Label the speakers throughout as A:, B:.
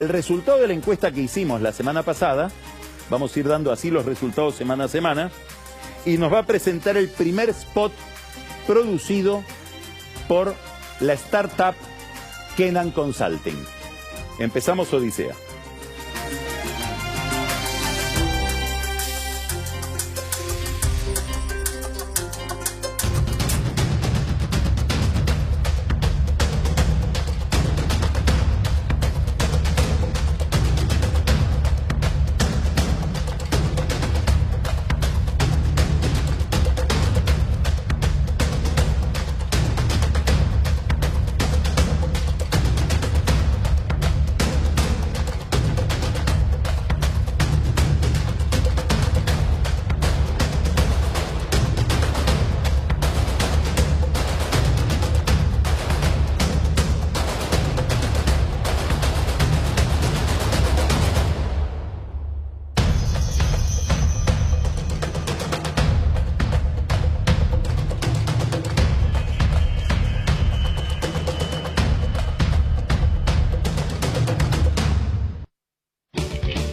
A: El resultado de la encuesta que hicimos la semana pasada, vamos a ir dando así los resultados semana a semana, y nos va a presentar el primer spot producido por la startup Kenan Consulting. Empezamos Odisea.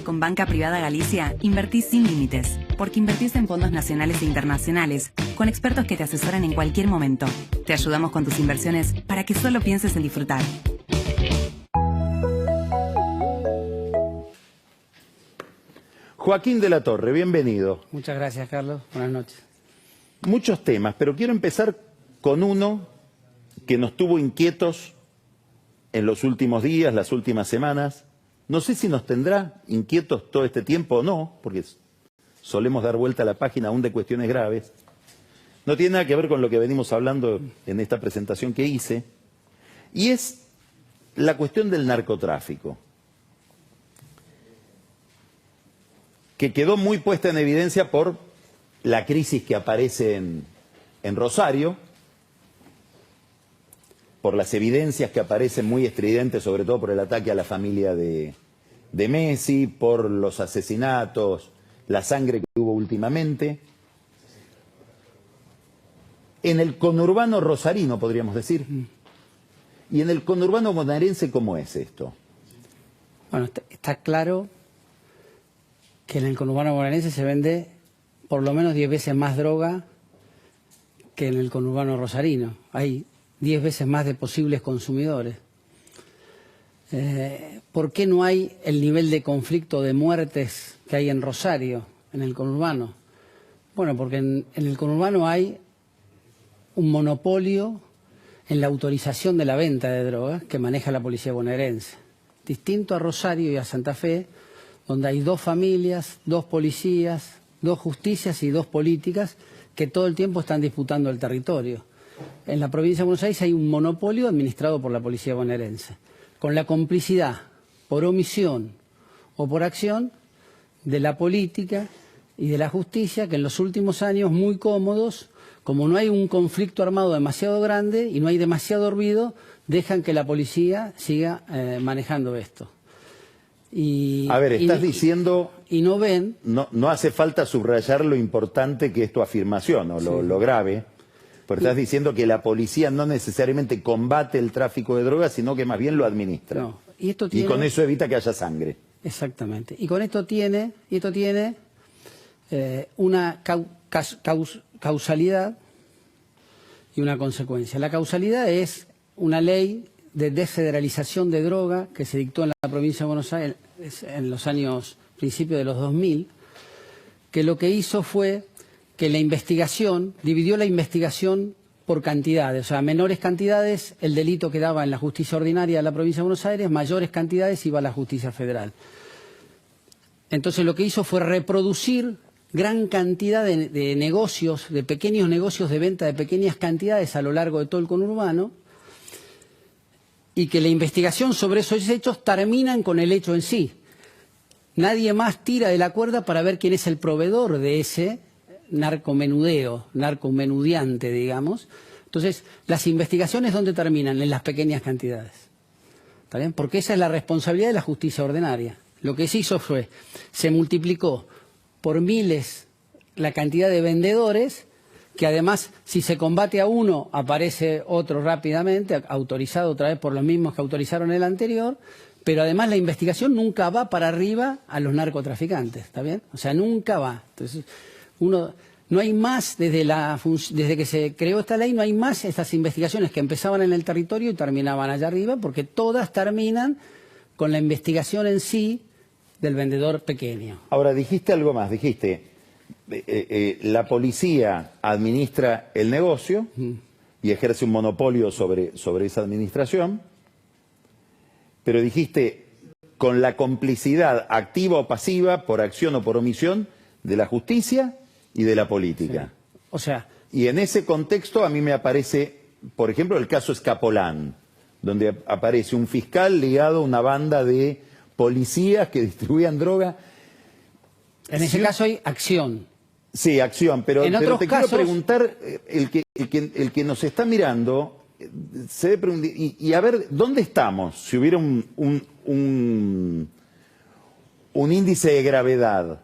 B: Con Banca Privada Galicia, invertís sin límites, porque invertís en fondos nacionales e internacionales, con expertos que te asesoran en cualquier momento. Te ayudamos con tus inversiones para que solo pienses en disfrutar.
A: Joaquín de la Torre, bienvenido.
C: Muchas gracias, Carlos. Buenas noches.
A: Muchos temas, pero quiero empezar con uno que nos tuvo inquietos en los últimos días, las últimas semanas. No sé si nos tendrá inquietos todo este tiempo o no, porque solemos dar vuelta a la página aún de cuestiones graves. No tiene nada que ver con lo que venimos hablando en esta presentación que hice. Y es la cuestión del narcotráfico, que quedó muy puesta en evidencia por la crisis que aparece en Rosario, por las evidencias que aparecen muy estridentes, sobre todo por el ataque a la familia de Messi, por los asesinatos, la sangre que hubo últimamente. En el conurbano rosarino, podríamos decir. Y en el conurbano bonaerense, ¿cómo es esto?
C: Bueno, está claro que en el conurbano bonaerense se vende por lo menos 10 veces más droga que en el conurbano rosarino. Hay 10 veces más de posibles consumidores. ¿Por qué no hay el nivel de conflicto de muertes que hay en Rosario, en el conurbano? Bueno, porque en el conurbano hay un monopolio en la autorización de la venta de drogas que maneja la policía bonaerense. Distinto a Rosario y a Santa Fe, donde hay 2 familias, 2 policías, 2 justicias y 2 políticas que todo el tiempo están disputando el territorio. En la provincia de Buenos Aires hay un monopolio administrado por la policía bonaerense, con la complicidad, por omisión o por acción, de la política y de la justicia, que en los últimos años, muy cómodos, como no hay un conflicto armado demasiado grande y no hay demasiado ruido, dejan que la policía siga manejando esto.
A: A ver, estás diciendo...
C: Y no ven...
A: No hace falta subrayar lo importante que es tu afirmación, o lo grave. Pero estás diciendo que la policía no necesariamente combate el tráfico de drogas, sino que más bien lo administra.
C: No. Y
A: con eso evita que haya sangre.
C: Exactamente. Y con esto tiene una causalidad y una consecuencia. La causalidad es una ley de desfederalización de droga que se dictó en la provincia de Buenos Aires en los años principios de los 2000, que lo que hizo fue que la investigación, dividió la investigación por cantidades, o sea, menores cantidades el delito quedaba en la justicia ordinaria de la provincia de Buenos Aires, mayores cantidades iba a la justicia federal. Entonces lo que hizo fue reproducir gran cantidad de negocios, de pequeños negocios de venta de pequeñas cantidades a lo largo de todo el conurbano, y que la investigación sobre esos hechos terminan con el hecho en sí. Nadie más tira de la cuerda para ver quién es el proveedor de ese narcomenudeo, narcomenudiante, digamos. Entonces, las investigaciones, ¿dónde terminan? En las pequeñas cantidades. ¿Está bien? Porque esa es la responsabilidad de la justicia ordinaria. Lo que se hizo fue, se multiplicó por miles la cantidad de vendedores, que además, si se combate a uno, aparece otro rápidamente, autorizado otra vez por los mismos que autorizaron el anterior, pero además la investigación nunca va para arriba a los narcotraficantes, ¿está bien? O sea, nunca va. Entonces, no hay más, desde que se creó esta ley, no hay más estas investigaciones que empezaban en el territorio y terminaban allá arriba, porque todas terminan con la investigación en sí del vendedor pequeño.
A: Ahora, dijiste algo más, dijiste, la policía administra el negocio y ejerce un monopolio sobre esa administración, pero dijiste, con la complicidad activa o pasiva, por acción o por omisión, de la justicia y de la política.
C: Sí. O sea...
A: Y en ese contexto a mí me aparece, por ejemplo, el caso Escapolán, donde aparece un fiscal ligado a una banda de policías que distribuían droga.
C: En ese caso hay acción.
A: Sí, acción, pero te
C: casos...
A: quiero preguntar, el que nos está mirando, se debe preguntar, y a ver, ¿dónde estamos? Si hubiera un índice de gravedad,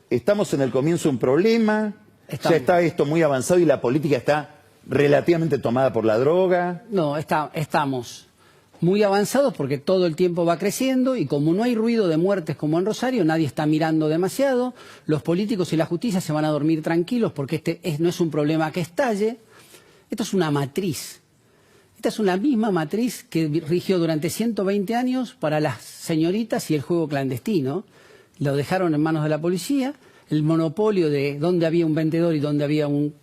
A: ¿estamos en el comienzo de un problema?
C: Estamos.
A: ¿Ya está esto muy avanzado y la política está relativamente tomada por la droga?
C: No, estamos muy avanzados porque todo el tiempo va creciendo y como no hay ruido de muertes como en Rosario, nadie está mirando demasiado, los políticos y la justicia se van a dormir tranquilos porque no es un problema que estalle, esto es una matriz. Esta es una misma matriz que rigió durante 120 años para las señoritas y el juego clandestino. Lo dejaron en manos de la policía, el monopolio de dónde había un vendedor y dónde había un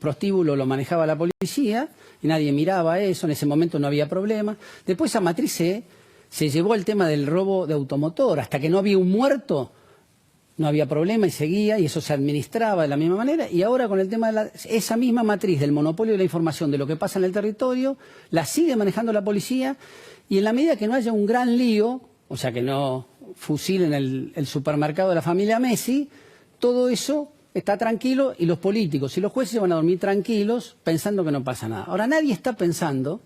C: prostíbulo lo manejaba la policía y nadie miraba eso, en ese momento no había problema. Después esa matriz se llevó al tema del robo de automotor, hasta que no había un muerto, no había problema y seguía, y eso se administraba de la misma manera, y ahora con el tema de esa misma matriz del monopolio de la información de lo que pasa en el territorio, la sigue manejando la policía, y en la medida que no haya un gran lío, o sea que no fusilen el supermercado de la familia Messi, todo eso está tranquilo y los políticos y los jueces se van a dormir tranquilos pensando que no pasa nada. Ahora nadie está pensando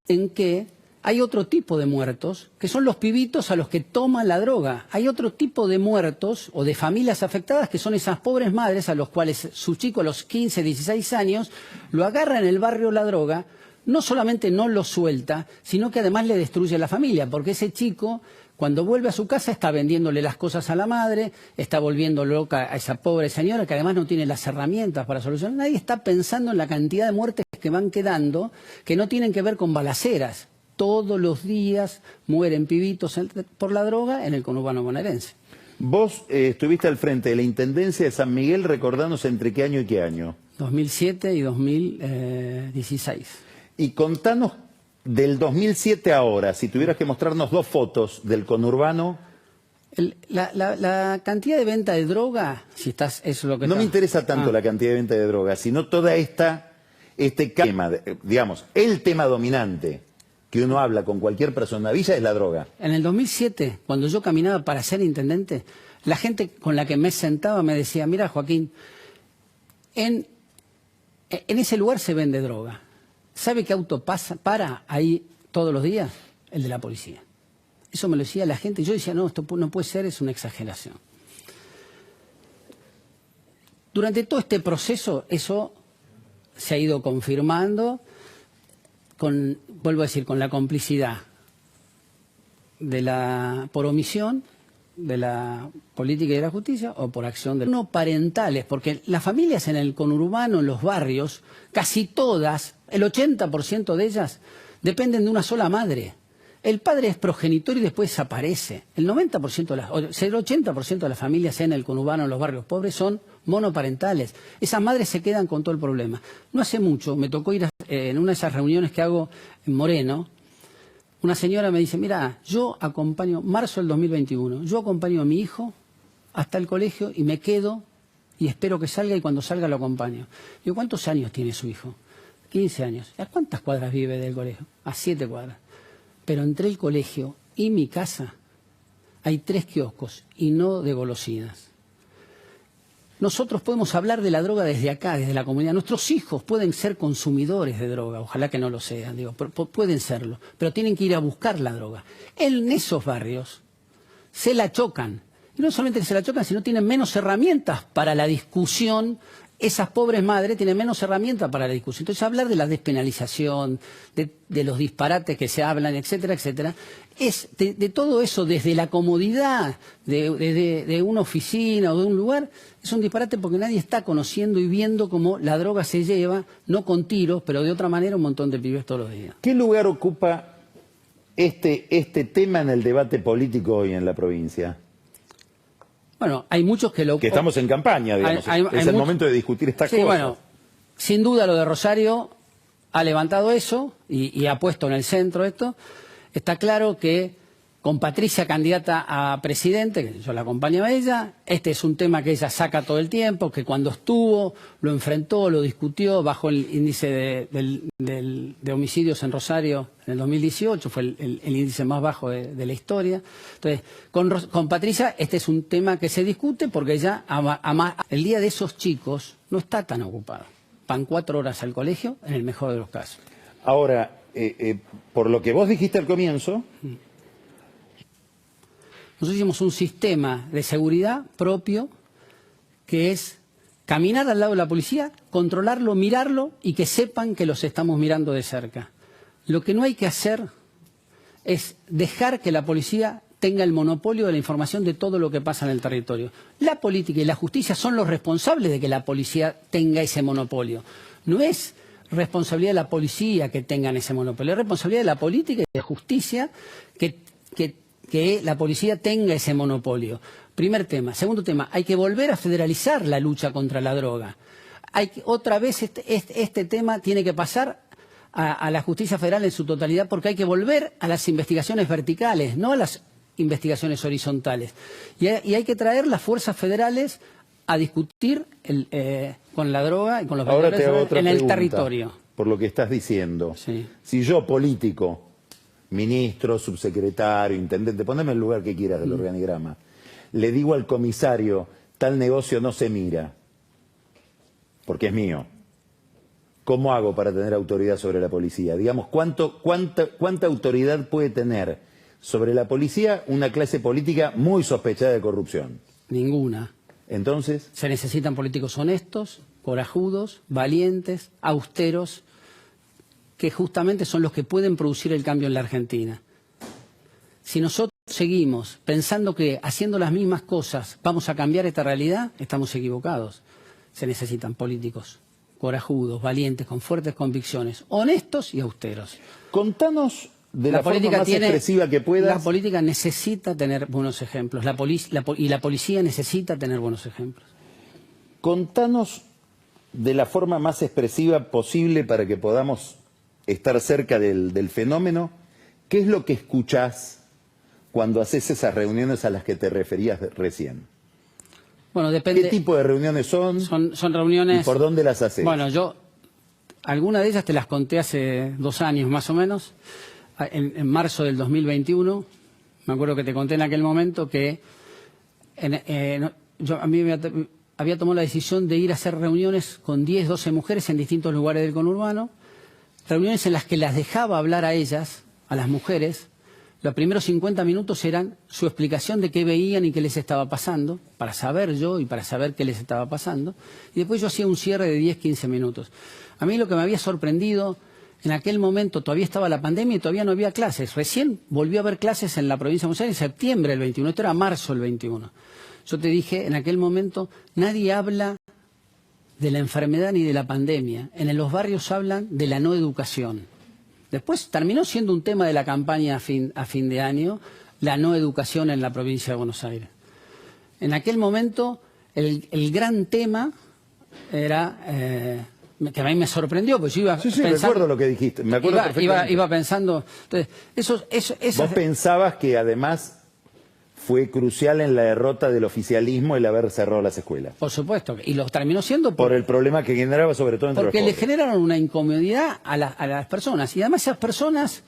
C: en que hay otro tipo de muertos, que son los pibitos a los que toman la droga. Hay otro tipo de muertos o de familias afectadas que son esas pobres madres a los cuales su chico a los 15, 16 años lo agarra en el barrio la droga, no solamente no lo suelta, sino que además le destruye a la familia, porque ese chico cuando vuelve a su casa está vendiéndole las cosas a la madre, está volviendo loca a esa pobre señora que además no tiene las herramientas para solucionar. Nadie está pensando en la cantidad de muertes que van quedando que no tienen que ver con balaceras. Todos los días mueren pibitos por la droga en el conurbano bonaerense.
A: Vos estuviste al frente de la Intendencia de San Miguel, recordándonos entre qué año y qué año.
C: 2007 y 2016.
A: Y contanos del 2007 a ahora, si tuvieras que mostrarnos dos fotos del conurbano.
C: La cantidad de venta de droga, si estás, eso es lo que
A: no
C: está...
A: me interesa tanto la cantidad de venta de droga, sino toda este tema, digamos, el tema dominante que uno habla con cualquier persona en la villa es la droga.
C: En el 2007, cuando yo caminaba para ser intendente, la gente con la que me sentaba me decía, mira Joaquín, en ese lugar se vende droga. ¿Sabe qué auto para ahí todos los días? El de la policía. Eso me lo decía la gente. Yo decía, no, esto no puede ser, es una exageración. Durante todo este proceso, eso se ha ido confirmando, vuelvo a decir, con la complicidad por omisión de la política y de la justicia o por acción de no parentales, porque las familias en el conurbano, en los barrios, casi todas, el 80% de ellas dependen de una sola madre. El padre es progenitor y después desaparece. El 80% de las familias en el conurbano, en los barrios pobres, son monoparentales. Esas madres se quedan con todo el problema. No hace mucho me tocó ir en una de esas reuniones que hago en Moreno. Una señora me dice, mira, yo acompaño, marzo del 2021, yo acompaño a mi hijo hasta el colegio y me quedo y espero que salga y cuando salga lo acompaño. Digo, ¿cuántos años tiene su hijo? 15 años. ¿A cuántas cuadras vive del colegio? A 7 cuadras. Pero entre el colegio y mi casa hay 3 kioscos y no de golosinas. Nosotros podemos hablar de la droga desde acá, desde la comunidad. Nuestros hijos pueden ser consumidores de droga, ojalá que no lo sean, digo, pueden serlo, pero tienen que ir a buscar la droga. En esos barrios se la chocan. Y no solamente se la chocan, sino tienen menos herramientas para la discusión esas pobres madres tienen menos herramientas para la discusión. Entonces, hablar de la despenalización, de los disparates que se hablan, etcétera, etcétera, es de todo eso desde la comodidad de una oficina o de un lugar, es un disparate porque nadie está conociendo y viendo cómo la droga se lleva, no con tiros, pero de otra manera un montón de pibes todos los días.
A: ¿Qué lugar ocupa este tema en el debate político hoy en la provincia?
C: Bueno, hay muchos que lo...
A: Que estamos en campaña, digamos. Es el momento de discutir estas cosas.
C: Bueno, sin duda lo de Rosario ha levantado eso y ha puesto en el centro esto. Está claro que con Patricia candidata a presidente, que yo la acompañaba a ella, este es un tema que ella saca todo el tiempo, que cuando estuvo lo enfrentó, lo discutió, bajó el índice de homicidios en Rosario en el 2018, fue el índice más bajo de la historia. Entonces, con Patricia este es un tema que se discute porque ella el día de esos chicos no está tan ocupado. Van 4 horas al colegio, en el mejor de los casos.
A: Ahora, por lo que vos dijiste al comienzo...
C: Nosotros hicimos un sistema de seguridad propio que es caminar al lado de la policía, controlarlo, mirarlo y que sepan que los estamos mirando de cerca. Lo que no hay que hacer es dejar que la policía tenga el monopolio de la información de todo lo que pasa en el territorio. La política y la justicia son los responsables de que la policía tenga ese monopolio. No es responsabilidad de la policía que tengan ese monopolio, es responsabilidad de la política y de la justicia que la policía tenga ese monopolio. Primer tema. Segundo tema, hay que volver a federalizar la lucha contra la droga. Otra vez este tema tiene que pasar a la justicia federal en su totalidad porque hay que volver a las investigaciones verticales, no a las investigaciones horizontales. Y hay que traer las fuerzas federales a discutir con la droga y con los vendedores en el territorio.
A: Por lo que estás diciendo,
C: sí.
A: Si yo, político, ministro, subsecretario, intendente, poneme el lugar que quieras del organigrama, le digo al comisario, tal negocio no se mira, porque es mío. ¿Cómo hago para tener autoridad sobre la policía? Digamos, ¿cuánta autoridad puede tener sobre la policía una clase política muy sospechada de corrupción?
C: Ninguna.
A: Entonces...
C: Se necesitan políticos honestos, corajudos, valientes, austeros, que justamente son los que pueden producir el cambio en la Argentina. Si nosotros seguimos pensando que haciendo las mismas cosas vamos a cambiar esta realidad, estamos equivocados. Se necesitan políticos corajudos, valientes, con fuertes convicciones, honestos y austeros.
A: Contanos de la forma más expresiva que puedas.
C: La política necesita tener buenos ejemplos, y la policía necesita tener buenos ejemplos.
A: Contanos de la forma más expresiva posible para que podamos estar cerca del fenómeno. ¿Qué es lo que escuchás cuando haces esas reuniones a las que te referías recién?
C: Bueno, depende.
A: ¿Qué tipo de reuniones son?
C: Son reuniones...
A: ¿Y por dónde las haces?
C: Bueno, algunas de ellas te las conté hace 2 años más o menos, en marzo del 2021. Me acuerdo que te conté en aquel momento que a mí me había tomado la decisión de ir a hacer reuniones con 10, 12 mujeres en distintos lugares del conurbano, reuniones en las que las dejaba hablar a ellas, a las mujeres. Los primeros 50 minutos eran su explicación de qué veían y qué les estaba pasando, para saber yo y para saber qué les estaba pasando. Y después yo hacía un cierre de 10, 15 minutos. A mí lo que me había sorprendido, en aquel momento todavía estaba la pandemia y todavía no había clases. Recién volvió a haber clases en la provincia de Buenos Aires en septiembre del 21, esto era marzo del 21. Yo te dije, en aquel momento, nadie habla de la enfermedad ni de la pandemia. En los barrios hablan de la no educación. Después terminó siendo un tema de la campaña a fin de año, la no educación en la provincia de Buenos Aires. En aquel momento, el gran tema era, que a mí me sorprendió, porque yo iba pensando...
A: Sí, recuerdo lo que dijiste, me acuerdo perfectamente.
C: Iba pensando... Entonces,
A: Vos pensabas que además fue crucial en la derrota del oficialismo el haber cerrado las escuelas.
C: Por supuesto, y lo terminó siendo
A: por el problema que generaba sobre todo entre los
C: porque le
A: jóvenes.
C: generaron una incomodidad a las personas. Y además esas personas,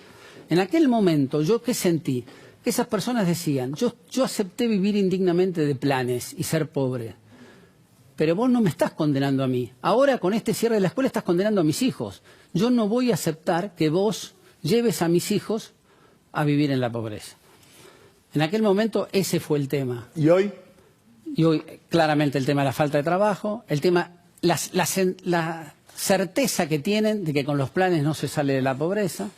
C: en aquel momento, ¿yo qué sentí? Que esas personas decían, yo acepté vivir indignamente de planes y ser pobre, pero vos no me estás condenando a mí. Ahora con este cierre de la escuela estás condenando a mis hijos. Yo no voy a aceptar que vos lleves a mis hijos a vivir en la pobreza. En aquel momento ese fue el tema.
A: ¿Y hoy?
C: Y hoy claramente el tema de la falta de trabajo, el tema la certeza que tienen de que con los planes no se sale de la pobreza,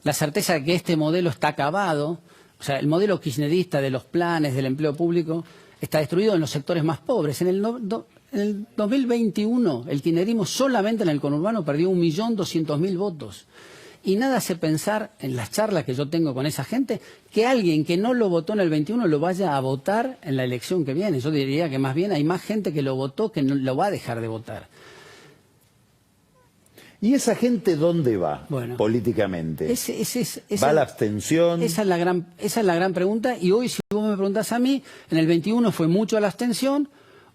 C: la certeza de que este modelo está acabado, o sea, el modelo kirchnerista de los planes, del empleo público, está destruido en los sectores más pobres. En el 2021, el kirchnerismo solamente en el conurbano perdió 1.200.000 votos. Y nada hace pensar, en las charlas que yo tengo con esa gente, que alguien que no lo votó en el 21 lo vaya a votar en la elección que viene. Yo diría que más bien hay más gente que lo votó que no lo va a dejar de votar.
A: ¿Y esa gente dónde va,
C: Bueno,
A: políticamente?
C: ¿Va
A: a la abstención?
C: Esa es la gran pregunta. Y hoy, si vos me preguntás a mí, en el 21 fue mucho a la abstención,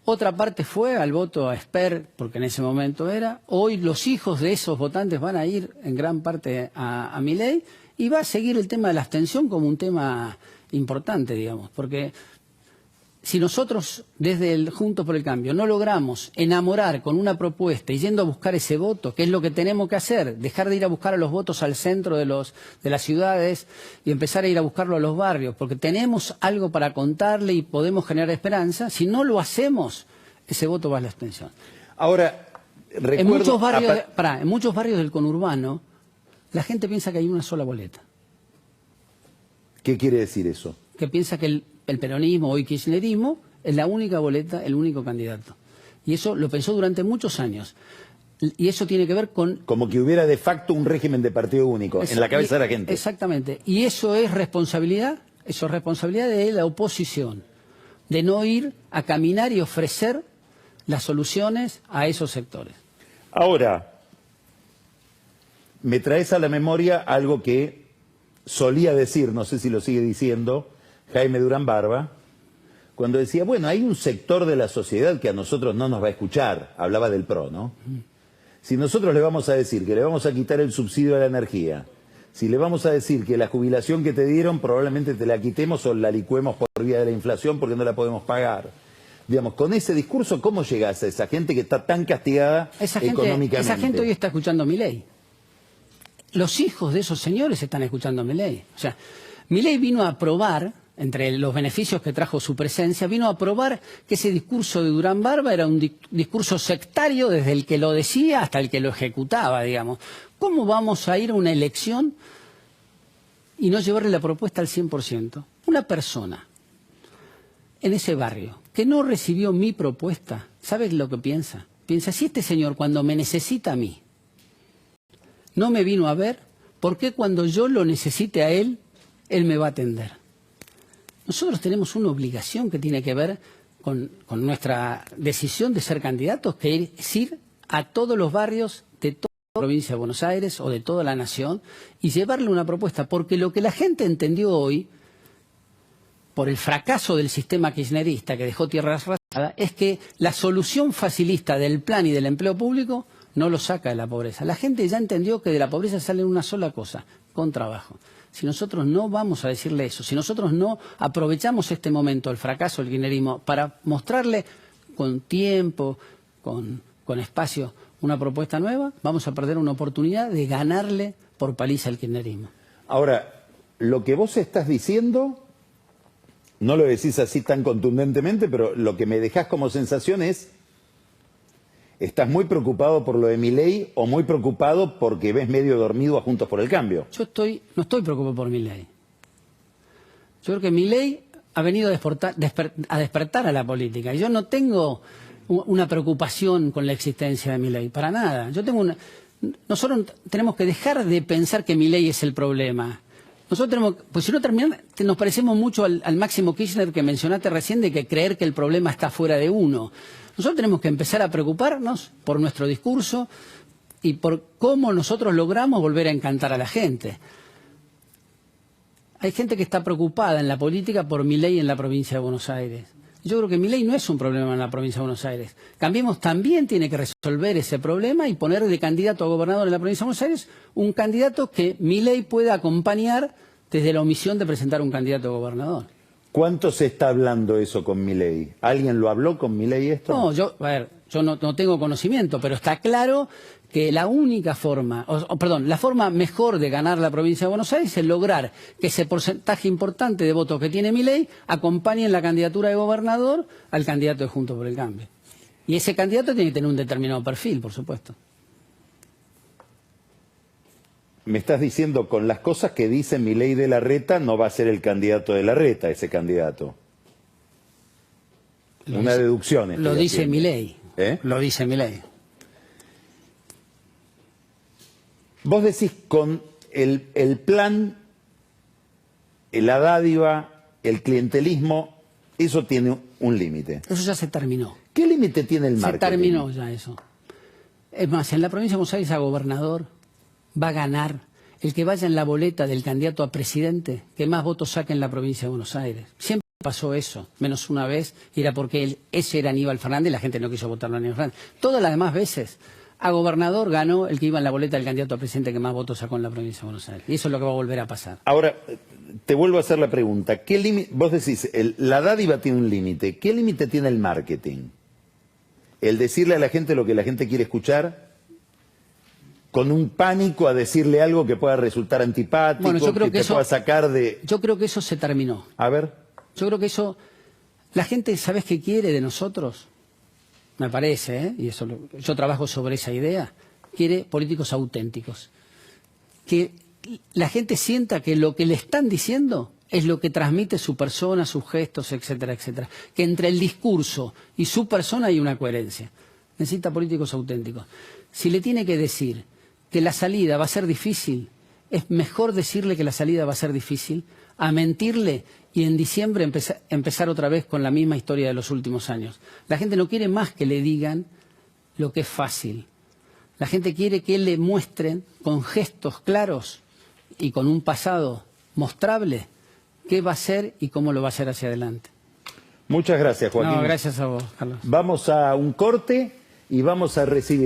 C: otra parte fue al voto a Esper, porque en ese momento era. Hoy los hijos de esos votantes van a ir en gran parte a Milei, y va a seguir el tema de la abstención como un tema importante, digamos, porque si nosotros desde el Juntos por el Cambio no logramos enamorar con una propuesta y yendo a buscar ese voto, que es lo que tenemos que hacer, dejar de ir a buscar a los votos al centro de las ciudades y empezar a ir a buscarlo a los barrios, porque tenemos algo para contarle y podemos generar esperanza, si no lo hacemos, ese voto va a la abstención.
A: Ahora, recuerdo...
C: En muchos barrios del conurbano, la gente piensa que hay una sola boleta.
A: ¿Qué quiere decir eso?
C: Que piensa que el peronismo, hoy kirchnerismo, es la única boleta, el único candidato. Y eso lo pensó durante muchos años. Y eso tiene que ver con...
A: Como que hubiera de facto un régimen de partido único en la cabeza de la gente.
C: Exactamente. Y eso es responsabilidad de la oposición, de no ir a caminar y ofrecer las soluciones a esos sectores.
A: Ahora, me traes a la memoria algo que solía decir, no sé si lo sigue diciendo, Jaime Durán Barba, cuando decía, bueno, hay un sector de la sociedad que a nosotros no nos va a escuchar, hablaba del PRO, ¿no? Si nosotros le vamos a decir que le vamos a quitar el subsidio a la energía, si le vamos a decir que la jubilación que te dieron probablemente te la quitemos o la licuemos por vía de la inflación porque no la podemos pagar. Digamos, con ese discurso, ¿cómo llegás a esa gente que está tan castigada económicamente?
C: Esa gente hoy está escuchando a Milei. Los hijos de esos señores están escuchando a Milei. O sea, Milei vino a aprobar, entre los beneficios que trajo su presencia, vino a aprobar que ese discurso de Durán Barba era un discurso sectario desde el que lo decía hasta el que lo ejecutaba, digamos. ¿Cómo vamos a ir a una elección y no llevarle la propuesta al 100%? Una persona en ese barrio que no recibió mi propuesta, ¿sabes lo que piensa? Piensa, si este señor cuando me necesita a mí no me vino a ver, ¿por qué cuando yo lo necesite a él, él me va a atender? Nosotros tenemos una obligación que tiene que ver con nuestra decisión de ser candidatos, que es ir a todos los barrios de toda la provincia de Buenos Aires o de toda la nación y llevarle una propuesta, porque lo que la gente entendió hoy, por el fracaso del sistema kirchnerista que dejó tierra arrasada, es que la solución facilista del plan y del empleo público no lo saca de la pobreza. La gente ya entendió que de la pobreza sale una sola cosa, con trabajo. Si nosotros no vamos a decirle eso, si nosotros no aprovechamos este momento, el fracaso del kirchnerismo, para mostrarle con tiempo, con espacio, una propuesta nueva, vamos a perder una oportunidad de ganarle por paliza al kirchnerismo.
A: Ahora, lo que vos estás diciendo, no lo decís así tan contundentemente, pero lo que me dejás como sensación es, ¿estás muy preocupado por lo de Milei o muy preocupado porque ves medio dormido a Juntos por el Cambio?
C: Yo no estoy preocupado por Milei. Yo creo que Milei ha venido a despertar a la política. Y yo no tengo una preocupación con la existencia de Milei, para nada. Nosotros tenemos que dejar de pensar que Milei es el problema. Nosotros tenemos, pues si no terminamos, nos parecemos mucho al Máximo Kirchner que mencionaste recién, de que creer que el problema está fuera de uno. Nosotros tenemos que empezar a preocuparnos por nuestro discurso y por cómo nosotros logramos volver a encantar a la gente. Hay gente que está preocupada en la política por Milei en la provincia de Buenos Aires. Yo creo que Milei no es un problema en la provincia de Buenos Aires. Cambiemos también tiene que resolver ese problema y poner de candidato a gobernador en la provincia de Buenos Aires un candidato que Milei pueda acompañar desde la omisión de presentar un candidato a gobernador.
A: ¿Cuánto se está hablando eso con Milei? ¿Alguien lo habló con Milei esto?
C: No, yo no tengo conocimiento, pero está claro que la única forma, la forma mejor de ganar la provincia de Buenos Aires es lograr que ese porcentaje importante de votos que tiene Milei acompañe en la candidatura de gobernador al candidato de Juntos por el Cambio. Y ese candidato tiene que tener un determinado perfil, por supuesto.
A: Me estás diciendo, con las cosas que dice Milei de Larreta, no va a ser el candidato de Larreta, ese candidato. Una deducción.
C: Lo dice Milei.
A: ¿Eh?
C: Lo dice Milei.
A: Vos decís con el plan, la dádiva, el clientelismo, eso tiene un límite.
C: Eso ya se terminó.
A: ¿Qué límite tiene el marketing?
C: Se terminó ya eso. Es más, en la provincia de Buenos Aires a gobernador va a ganar el que vaya en la boleta del candidato a presidente que más votos saque en la provincia de Buenos Aires. Siempre pasó eso, menos una vez, y era porque ese era Aníbal Fernández y la gente no quiso votar a Aníbal Fernández. Todas las demás veces, a gobernador ganó el que iba en la boleta del candidato a presidente que más votos sacó en la provincia de Buenos Aires. Y eso es lo que va a volver a pasar.
A: Ahora, te vuelvo a hacer la pregunta. Vos decís, la dádiva tiene un límite. ¿Qué límite tiene el marketing? El decirle a la gente lo que la gente quiere escuchar, con un pánico a decirle algo que pueda resultar antipático,
C: bueno, yo creo que
A: te pueda sacar de...
C: Yo creo que eso se terminó.
A: A ver.
C: Yo creo que eso... La gente, ¿sabes qué quiere de nosotros? Me parece, ¿eh? Y eso yo trabajo sobre esa idea. Quiere políticos auténticos. Que la gente sienta que lo que le están diciendo es lo que transmite su persona, sus gestos, etcétera, etcétera. Que entre el discurso y su persona hay una coherencia. Necesita políticos auténticos. Si le tiene que decir que la salida va a ser difícil, es mejor decirle que la salida va a ser difícil a mentirle y en diciembre empezar otra vez con la misma historia de los últimos años. La gente no quiere más que le digan lo que es fácil. La gente quiere que le muestren con gestos claros y con un pasado mostrable qué va a hacer y cómo lo va a hacer hacia adelante.
A: Muchas gracias, Joaquín.
C: No, gracias a vos, Carlos.
A: Vamos a un corte y vamos a recibir...